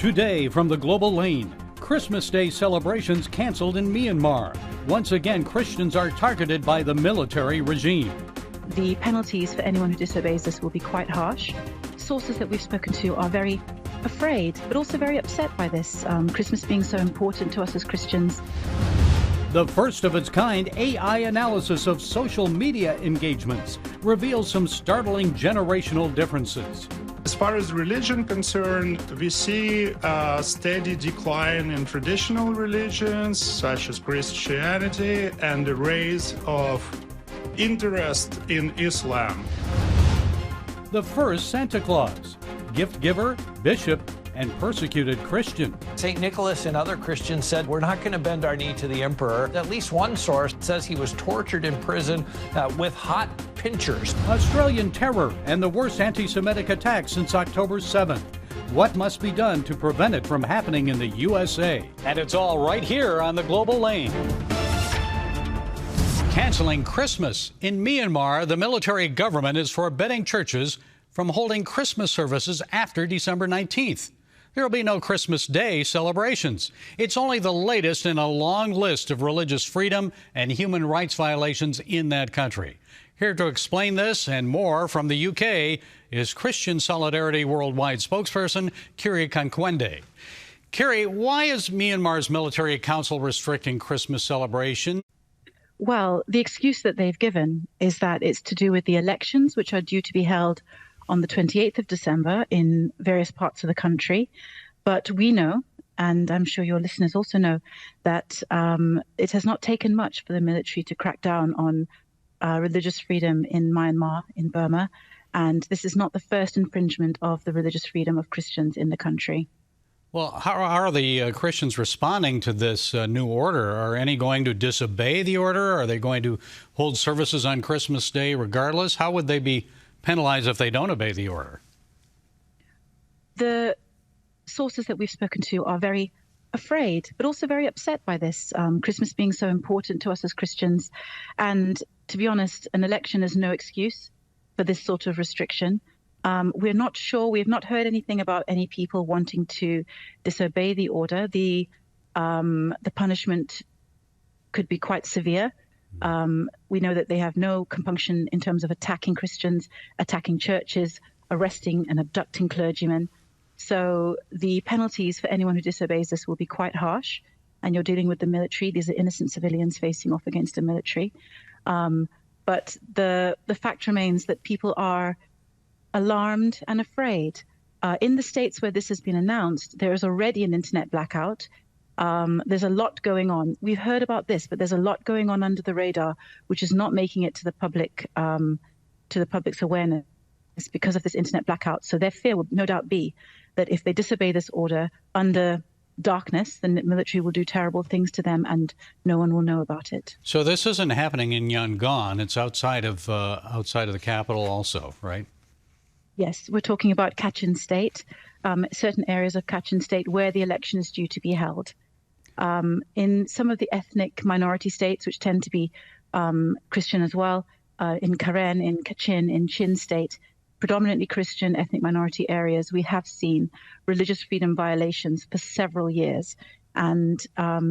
Today from the Global Lane, Christmas Day celebrations canceled in Myanmar. Once again, Christians are targeted by the military regime. The penalties for anyone who disobeys this will be quite harsh. Sources that we've spoken to are very afraid, but also very upset by this, Christmas being so important to us as Christians. The first of its kind AI analysis of social media engagements reveals some startling generational differences. As far as religion concerned, we see a steady decline in traditional religions such as Christianity and the rise of interest in Islam. The first Santa Claus, gift giver, bishop, and persecuted Christian. St. Nicholas and other Christians said, we're not going to bend our knee to the emperor. At least one source says he was tortured in prison with hot pinchers. Australian terror and the worst anti-Semitic attack since October 7th. What must be done to prevent it from happening in the USA? And it's all right here on the Global Lane. Canceling Christmas. In Myanmar, the military government is forbidding churches from holding Christmas services after December 19th. There will be no Christmas Day celebrations. It's only the latest in a long list of religious freedom and human rights violations in that country. Here to explain this and more from the UK is Christian Solidarity Worldwide spokesperson Kiri Kankwende. Kiri, why is Myanmar's military council restricting Christmas celebration? Well, the excuse that they've given is that it's to do with the elections, which are due to be held on the 28th of December in various parts of the country. But we know, and I'm sure your listeners also know, that it has not taken much for the military to crack down on religious freedom in Myanmar, in Burma. And this is not the first infringement of the religious freedom of Christians in the country. Well, how are the Christians responding to this new order? Are any going to disobey the order? Are they going to hold services on Christmas Day regardless? How would they be penalized if they don't obey the order? The sources that we've spoken to are very afraid, but also very upset by this, Christmas being so important to us as Christians. And to be honest, an election is no excuse for this sort of restriction. We're not sure. We have not heard anything about any people wanting to disobey the order. The punishment could be quite severe. We know that they have no compunction in terms of attacking Christians, attacking churches, arresting and abducting clergymen. So the penalties for anyone who disobeys this will be quite harsh. And you're dealing with the military. These are innocent civilians facing off against the military. But the fact remains that people are alarmed and afraid. In the states where this has been announced, there is already an internet blackout. There's a lot going on. We've heard about this, but there's a lot going on under the radar, which is not making it to the public, to the public's awareness because of this internet blackout. So their fear will no doubt be that if they disobey this order under darkness, then the military will do terrible things to them and no one will know about it. So this isn't happening in Yangon. It's outside of the capital also, right? Yes, we're talking about Kachin State, certain areas of Kachin State where the election is due to be held. In some of the ethnic minority states, which tend to be Christian as well, in Karen, in Kachin, in Chin State, predominantly Christian ethnic minority areas, we have seen religious freedom violations for several years. And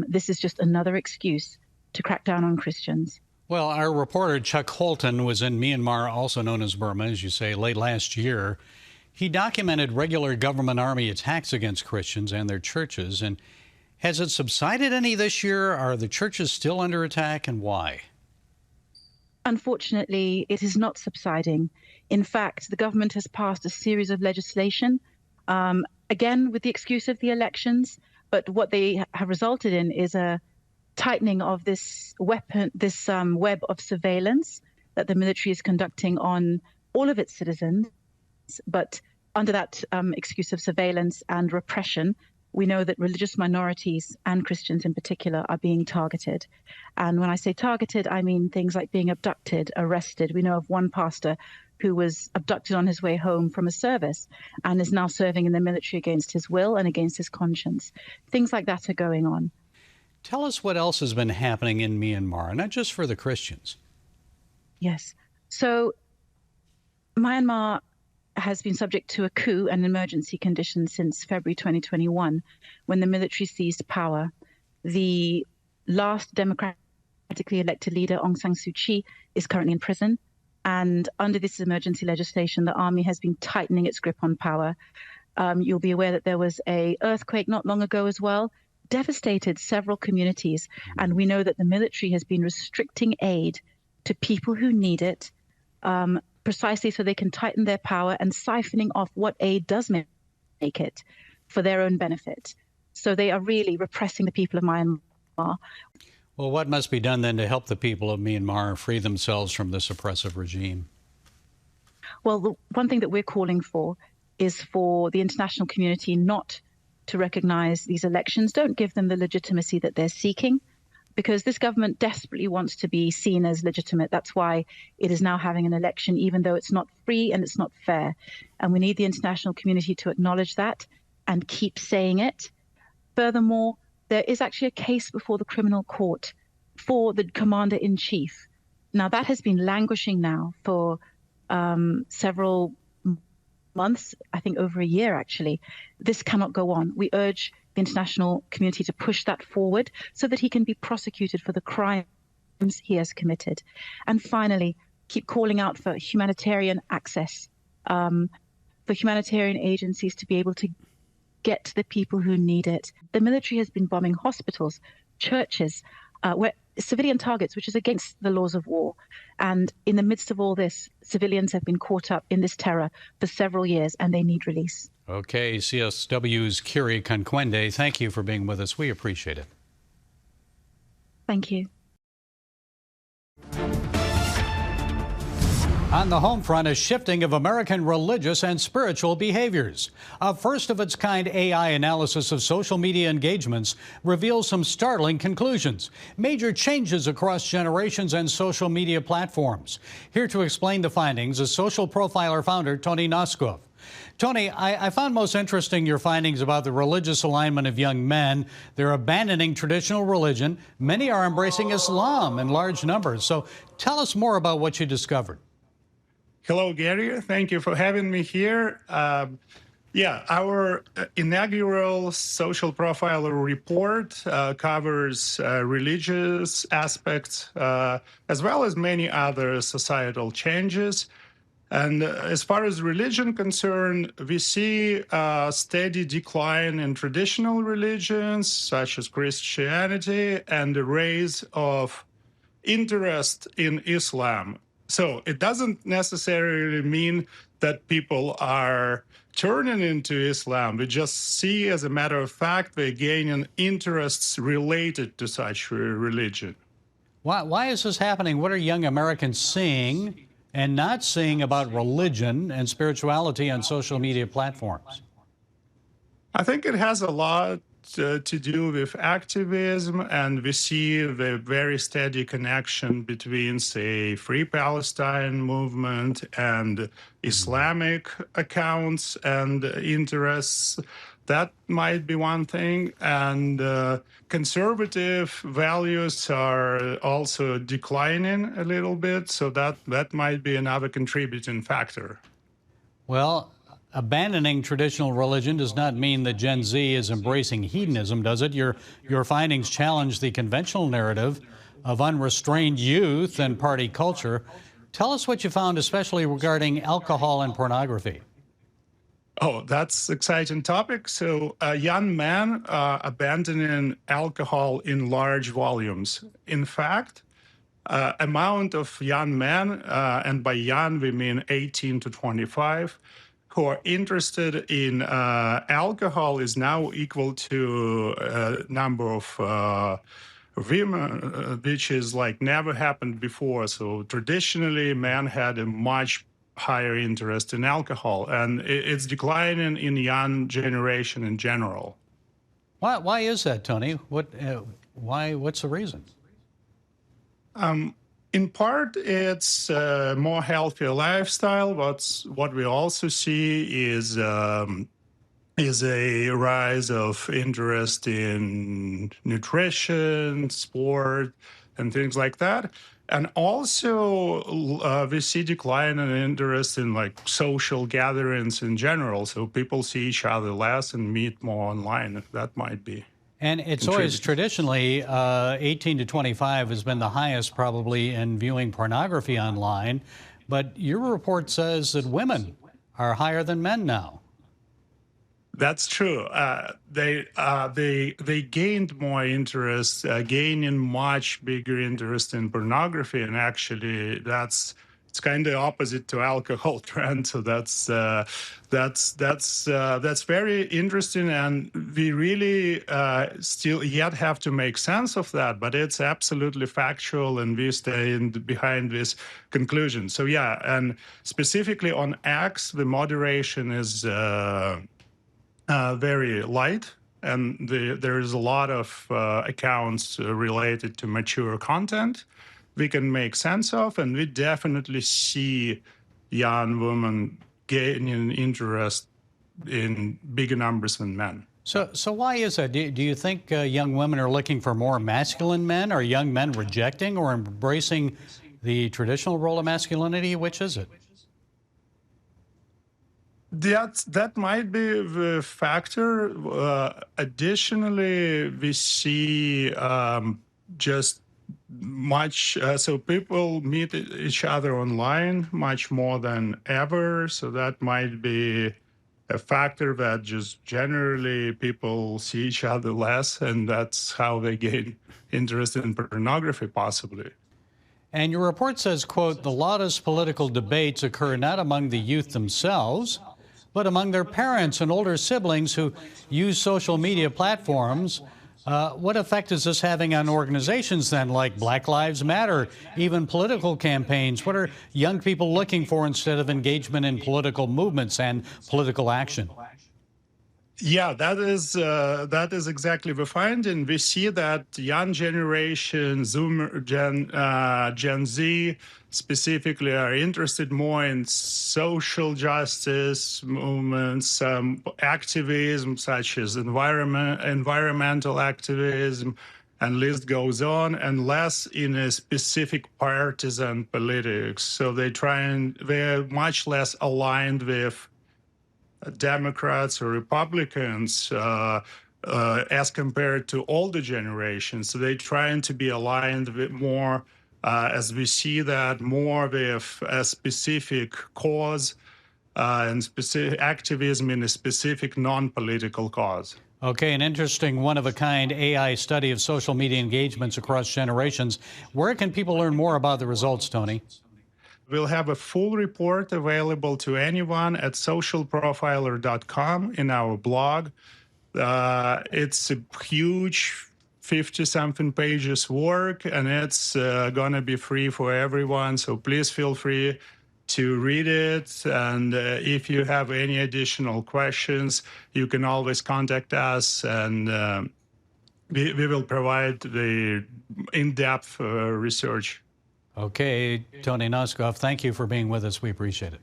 this is just another excuse to crack down on Christians. Well, our reporter Chuck Holton was in Myanmar, also known as Burma, as you say, late last year. He documented regular government army attacks against Christians and their churches. And has it subsided any this year? Are the churches still under attack, and why? Unfortunately, it is not subsiding. In fact, the government has passed a series of legislation, again, with the excuse of the elections. But what they have resulted in is a tightening of this web of surveillance that the military is conducting on all of its citizens. But under that excuse of surveillance and repression, we know that religious minorities and Christians in particular are being targeted. And when I say targeted, I mean things like being abducted, arrested. We know of one pastor who was abducted on his way home from a service and is now serving in the military against his will and against his conscience. Things like that are going on. Tell us what else has been happening in Myanmar, not just for the Christians. Yes. So Myanmar has been subject to a coup and emergency condition since February 2021, when the military seized power. The last democratically elected leader, Aung San Suu Kyi, is currently in prison. And under this emergency legislation, the army has been tightening its grip on power. You'll be aware that there was an earthquake not long ago as well, devastated several communities. And we know that the military has been restricting aid to people who need it, precisely so they can tighten their power, and siphoning off what aid does make it for their own benefit. So they are really repressing the people of Myanmar. Well, what must be done then to help the people of Myanmar free themselves from this oppressive regime? Well, the one thing that we're calling for is for the international community not to recognize these elections. Don't give them the legitimacy that they're seeking, because this government desperately wants to be seen as legitimate. That's why it is now having an election, even though it's not free and it's not fair. And we need the international community to acknowledge that and keep saying it. Furthermore, there is actually a case before the criminal court for the commander-in-chief. Now, that has been languishing now for several months, I think over a year, actually. This cannot go on. We urge the international community to push that forward so that he can be prosecuted for the crimes he has committed. And finally, keep calling out for humanitarian access, for humanitarian agencies to be able to get to the people who need it. The military has been bombing hospitals, churches, where civilian targets, which is against the laws of war. And in the midst of all this, civilians have been caught up in this terror for several years, and they need release. Okay, CSW's Kiri Kankwende, thank you for being with us. We appreciate it. Thank you. On the home front, a shifting of American religious and spiritual behaviors. A first-of-its-kind AI analysis of social media engagements reveals some startling conclusions. Major changes across generations and social media platforms. Here to explain the findings is social profiler founder Tony Noskov. Tony, I found most interesting your findings about the religious alignment of young men. They're abandoning traditional religion. Many are embracing Islam in large numbers. So tell us more about what you discovered. Hello, Gary. Thank you for having me here. Our inaugural social profiler report covers religious aspects as well as many other societal changes. And as far as religion concerned, we see a steady decline in traditional religions such as Christianity and the rise of interest in Islam. So it doesn't necessarily mean that people are turning into Islam. We just see, as a matter of fact, they're gaining interests related to such religion. Why is this happening? What are young Americans seeing and not seeing about religion and spirituality on social media platforms? I think it has a lot to do with activism, and we see the very steady connection between, say, Free Palestine movement and Islamic accounts and interests. That might be one thing. And conservative values are also declining a little bit, so that might be another contributing factor. Well, abandoning traditional religion does not mean that Gen Z is embracing hedonism, does it? Your findings challenge the conventional narrative of unrestrained youth and party culture. Tell us what you found, especially regarding alcohol and pornography. Oh, that's an exciting topic. So young men abandoning alcohol in large volumes. In fact, amount of young men, and by young we mean 18 to 25, who are interested in alcohol is now equal to a number of women, which is like never happened before. So traditionally, men had a much higher interest in alcohol, and it's declining in young generation in general. Why is that, Tony? What's the reason? In part, it's a more healthier lifestyle. What we also see is a rise of interest in nutrition, sport, and things like that. And also, we see decline in interest in like social gatherings in general. So people see each other less and meet more online. That might be. And it's always traditionally 18 to 25 has been the highest probably in viewing pornography online. But your report says that women are higher than men now. That's true. They gained more interest, gaining much bigger interest in pornography, and actually it's kind of opposite to alcohol trend. So that's very interesting, and we really still yet have to make sense of that. But it's absolutely factual, and we stay behind this conclusion. So yeah, and specifically on X, the moderation is. Very light, and there is a lot of accounts related to mature content we can make sense of, and we definitely see young women gaining interest in bigger numbers than men. So why is that? Do you think young women are looking for more masculine men? Are young men rejecting or embracing the traditional role of masculinity? Which is it? That might be the factor. Additionally, we see just much, so people meet each other online much more than ever. So that might be a factor that just generally people see each other less, and that's how they gain interest in pornography, possibly. And your report says, quote, the loudest political debates occur not among the youth themselves, but among their parents and older siblings who use social media platforms. What effect is this having on organizations then, like Black Lives Matter, even political campaigns? What are young people looking for instead of engagement in political movements and political action? Yeah, that is exactly the finding. We see that young generation, Gen Z specifically, are interested more in social justice movements, activism such as environmental activism, and list goes on, and less in a specific partisan politics. So they're much less aligned with Democrats or Republicans as compared to older generations. So they're trying to be aligned with more, as we see that, more with a specific cause and specific activism in a specific non-political cause. Okay, an interesting one-of-a-kind AI study of social media engagements across generations. Where can people learn more about the results, Tony? We'll have a full report available to anyone at socialprofiler.com in our blog. It's a huge 50-something pages work, and it's going to be free for everyone. So please feel free to read it. And if you have any additional questions, you can always contact us, and we will provide the in-depth research. Okay, Tony Noskov, thank you for being with us. We appreciate it.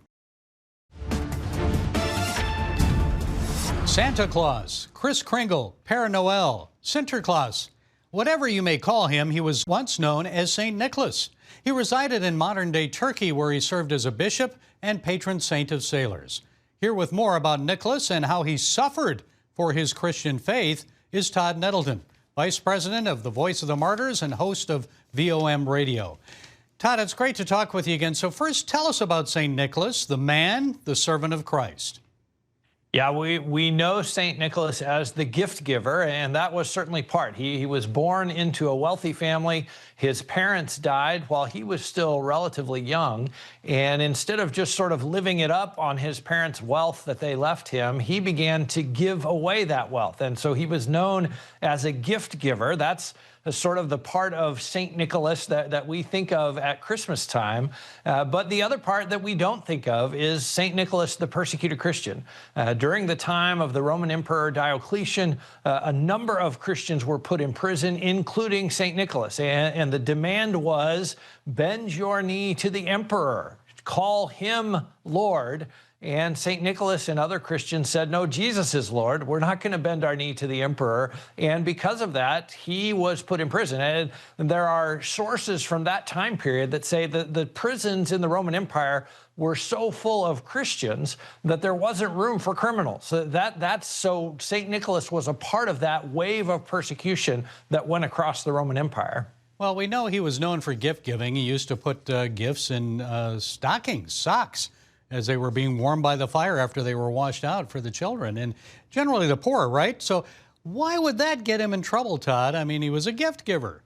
Santa Claus, Kris Kringle, Père Noël, Sinterklaas. Whatever you may call him, he was once known as St. Nicholas. He resided in modern-day Turkey, where he served as a bishop and patron saint of sailors. Here with more about Nicholas and how he suffered for his Christian faith is Todd Nettleton, Vice President of the Voice of the Martyrs and host of VOM Radio. Todd, it's great to talk with you again. So first, tell us about St. Nicholas, the man, the servant of Christ. Yeah, we know St. Nicholas as the gift giver, and that was certainly part. He was born into a wealthy family. His parents died while he was still relatively young, and instead of just sort of living it up on his parents' wealth that they left him, he began to give away that wealth. And so he was known as a gift giver. That's sort of the part of St. Nicholas that we think of at Christmas time. But the other part that we don't think of is St. Nicholas, the persecuted Christian. During the time of the Roman Emperor Diocletian, a number of Christians were put in prison, including St. Nicholas. And the demand was, bend your knee to the emperor, call him Lord, And St. Nicholas and other Christians said, no, Jesus is Lord. We're not going to bend our knee to the emperor. And because of that, he was put in prison. And there are sources from that time period that say that the prisons in the Roman Empire were so full of Christians that there wasn't room for criminals. So St. Nicholas was a part of that wave of persecution that went across the Roman Empire. Well, we know he was known for gift giving. He used to put gifts in stockings, socks, as they were being warmed by the fire after they were washed out for the children, and generally the poor, right? So why would that get him in trouble, Todd? I mean, he was a gift giver.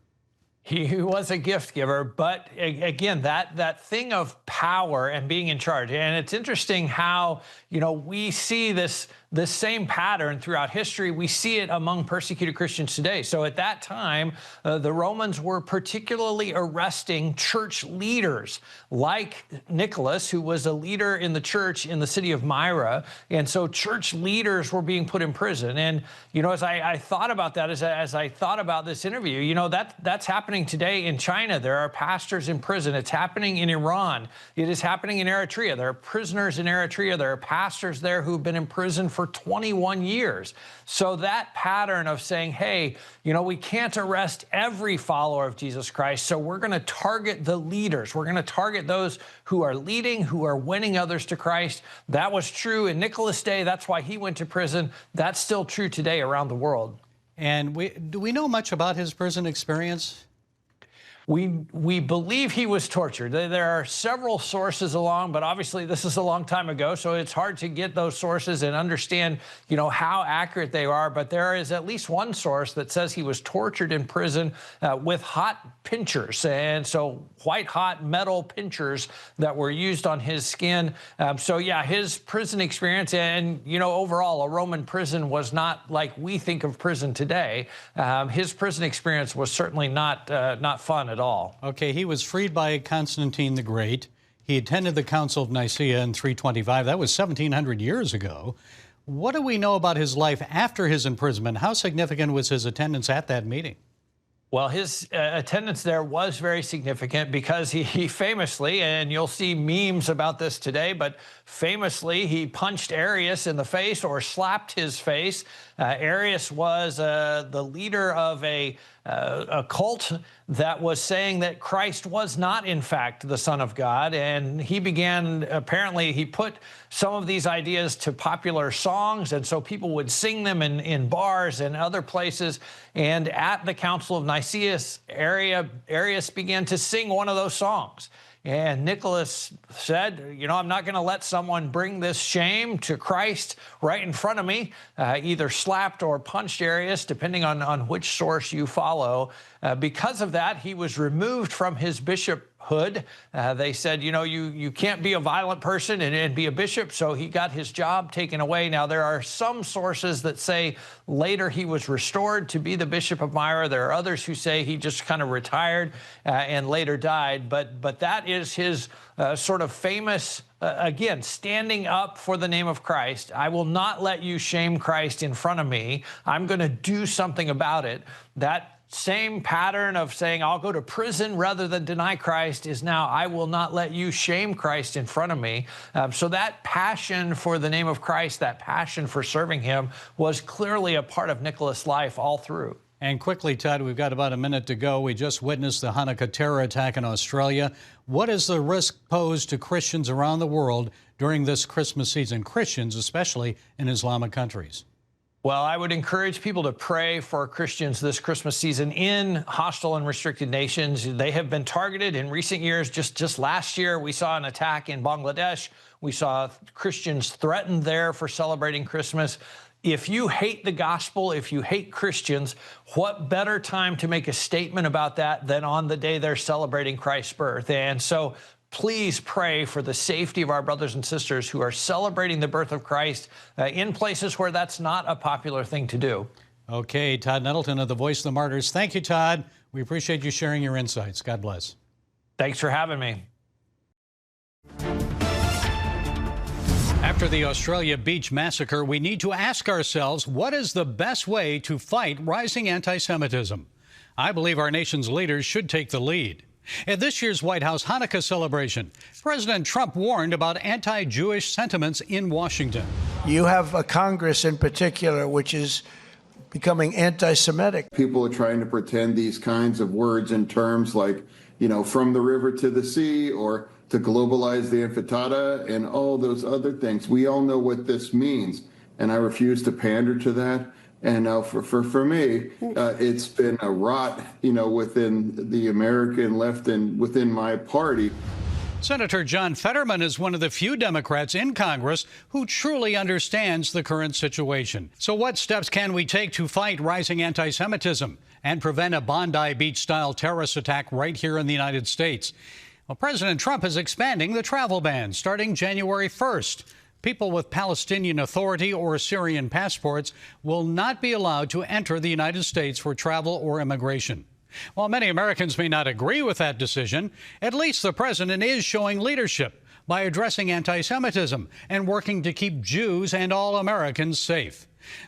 He was a gift giver, but again, that thing of power and being in charge. And it's interesting how, we see this same pattern throughout history. We see it among persecuted Christians today. So at that time, the Romans were particularly arresting church leaders like Nicholas, who was a leader in the church in the city of Myra. And so church leaders were being put in prison. And, as I thought about that, as I thought about this interview, that's happening today in China. There are pastors in prison. It's happening in Iran. It is happening in Eritrea. There are prisoners in Eritrea. There are pastors there who've been in prison for 21 years. So that pattern of saying, hey, we can't arrest every follower of Jesus Christ, so we're going to target the leaders. We're going to target those who are leading, who are winning others to Christ. That was true in Nicholas' day. That's why he went to prison. That's still true today around the world. And do we know much about his prison experience? We believe he was tortured. There are several sources along, but obviously this is a long time ago, so it's hard to get those sources and understand, how accurate they are. But there is at least one source that says he was tortured in prison with hot pinchers, and so white hot metal pinchers that were used on his skin. So yeah, his prison experience, and overall, a Roman prison was not like we think of prison today. His prison experience was certainly not fun at all. Okay, he was freed by Constantine the Great. He attended the Council of Nicaea in 325. That was 1,700 years ago. What do we know about his life after his imprisonment? How significant was his attendance at that meeting? Well, his attendance there was very significant because he famously, and you'll see memes about this today, but famously he punched Arius in the face or slapped his face. Arius was the leader of a cult that was saying that Christ was not, in fact, the Son of God. And he apparently he put some of these ideas to popular songs, and so people would sing them in bars and other places. And at the Council of Nicaea, Arius began to sing one of those songs. And Nicholas said, I'm not going to let someone bring this shame to Christ right in front of me, either slapped or punched Arius, depending on which source you follow. Because of that, he was removed from his bishophood. They said, you can't be a violent person and be a bishop, so he got his job taken away. Now, there are some sources that say later he was restored to be the Bishop of Myra. There are others who say he just kind of retired and later died. But that is his sort of famous, again, standing up for the name of Christ. I will not let you shame Christ in front of me. I'm going to do something about it. That same pattern of saying, I'll go to prison rather than deny Christ is now, I will not let you shame Christ in front of me. So that passion for the name of Christ, that passion for serving him was clearly a part of Nicholas' life all through. And quickly, Todd, we've got about a minute to go. We just witnessed the Hanukkah terror attack in Australia. What is the risk posed to Christians around the world during this Christmas season? Christians, especially in Islamic countries. Well, I would encourage people to pray for Christians this Christmas season in hostile and restricted nations. They have been targeted in recent years. Just last year, we saw an attack in Bangladesh. We saw Christians threatened there for celebrating Christmas. If you hate the gospel, if you hate Christians, what better time to make a statement about that than on the day they're celebrating Christ's birth? And so please pray for the safety of our brothers and sisters who are celebrating the birth of Christ in places where that's not a popular thing to do. Okay, Todd Nettleton of the Voice of the Martyrs. Thank you, Todd. We appreciate you sharing your insights. God bless. Thanks for having me. After the Australia Beach massacre, we need to ask ourselves, what is the best way to fight rising anti-Semitism? I believe our nation's leaders should take the lead. At this year's White House Hanukkah celebration, President Trump warned about anti-Jewish sentiments in Washington. You have a Congress in particular which is becoming anti-Semitic. People are trying to pretend these kinds of words and terms like, from the river to the sea, or to globalize the intifada and all those other things. We all know what this means, and I refuse to pander to that. And for me, it's been a rot, within the American left and within my party. Senator John Fetterman is one of the few Democrats in Congress who truly understands the current situation. So what steps can we take to fight rising anti-Semitism and prevent a Bondi Beach-style terrorist attack right here in the United States? Well, President Trump is expanding the travel ban starting January 1st. People with Palestinian Authority or Syrian passports will not be allowed to enter the United States for travel or immigration. While many Americans may not agree with that decision, at least the president is showing leadership by addressing anti-Semitism and working to keep Jews and all Americans safe.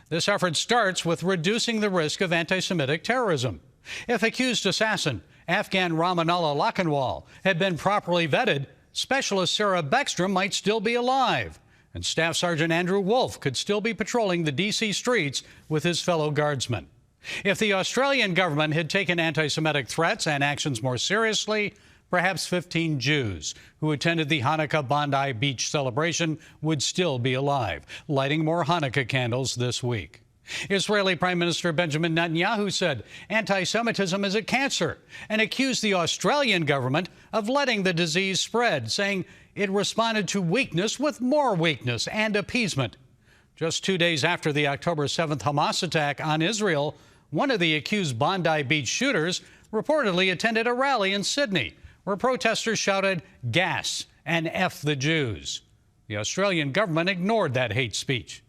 This effort starts with reducing the risk of anti-Semitic terrorism. If accused assassin Afghan Ramanullah Lakhanwal had been properly vetted, Specialist Sarah Beckstrom might still be alive, and Staff Sergeant Andrew Wolf could still be patrolling the D.C. streets with his fellow guardsmen. If the Australian government had taken anti-Semitic threats and actions more seriously, perhaps 15 Jews who attended the Hanukkah Bondi Beach celebration would still be alive, lighting more Hanukkah candles this week. Israeli Prime Minister Benjamin Netanyahu said anti-Semitism is a cancer and accused the Australian government of letting the disease spread, saying it responded to weakness with more weakness and appeasement. Just 2 days after the October 7th Hamas attack on Israel, one of the accused Bondi Beach shooters reportedly attended a rally in Sydney where protesters shouted "gas" and "F the Jews." The Australian government ignored that hate speech.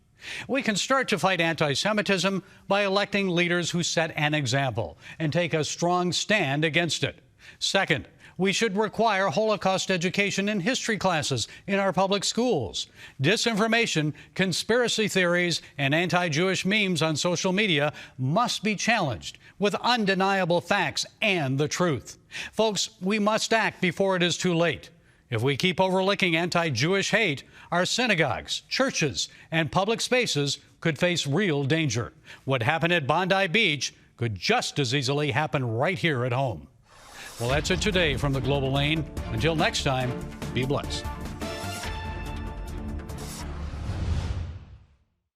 We can start to fight anti-Semitism by electing leaders who set an example and take a strong stand against it. Second, we should require Holocaust education in history classes in our public schools. Disinformation, conspiracy theories, and anti-Jewish memes on social media must be challenged with undeniable facts and the truth. Folks, we must act before it is too late. If we keep overlooking anti-Jewish hate, our synagogues, churches, and public spaces could face real danger. What happened at Bondi Beach could just as easily happen right here at home. Well, that's it today from the Global Lane. Until next time, be blessed.